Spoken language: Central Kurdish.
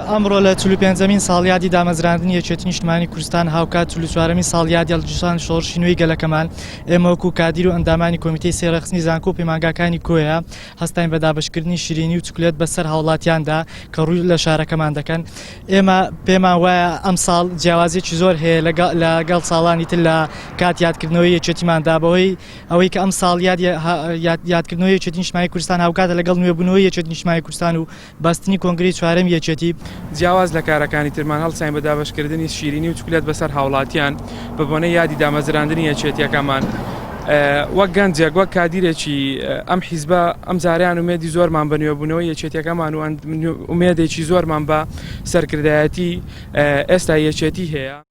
ئەمڕۆ لە 45مین ساڵیادی دامەزراندنی یەکێتی نیشتیمانی کوردستان هاوکات 44مین ساڵیادی هەڵگرتووشان شۆڕشی نوێی گەلەکەمان ئێمە وەکو کادیر و ئەندامانی کۆمیتەی سێڕەخستنی زانکۆ و پەیمانگاکانی کۆیە هەستاین بە دابەشکردنی شیرینی و چوکلێت بەسەر هاوڵاتیاندا کە ڕووی لە شارەکەمان دەکەن. ئێمە پێمان وایە ئەم ساڵ جیاوازێکی زۆر هەیە لەگەڵ ساڵانی تر لە کات یادکردنەوەی یەکێتیماندا بەهۆی ئەوەی کە ئەم ساڵ یادکردنەوەی یەکێتی نیشتیمانی کوردستان هاوکاتە لەگەڵ نوێبوونەوەی یەکێتی نیشتیمانی کوردستان و باستنی کۆنگرەی چوارەمی یەکێتی. جیاواز لە کارەکانی ترمان هەڵساین بە دابەشکردنی شیرینی و چوکلێت بەسەر هاوڵاتیان بە بۆنەی یادی دامەزراندنی یەکێتیەکەمان. وەک گەنجێک وەک کادیرێکی ئەم حیزبە ئەم جاریان ومێدی زۆرمان بە نوێبوونەوەی یەکێتیەکەمان و ومێدێکی زۆرمان بە سەرکردایەتی ئێستا یەکێتی هەیە.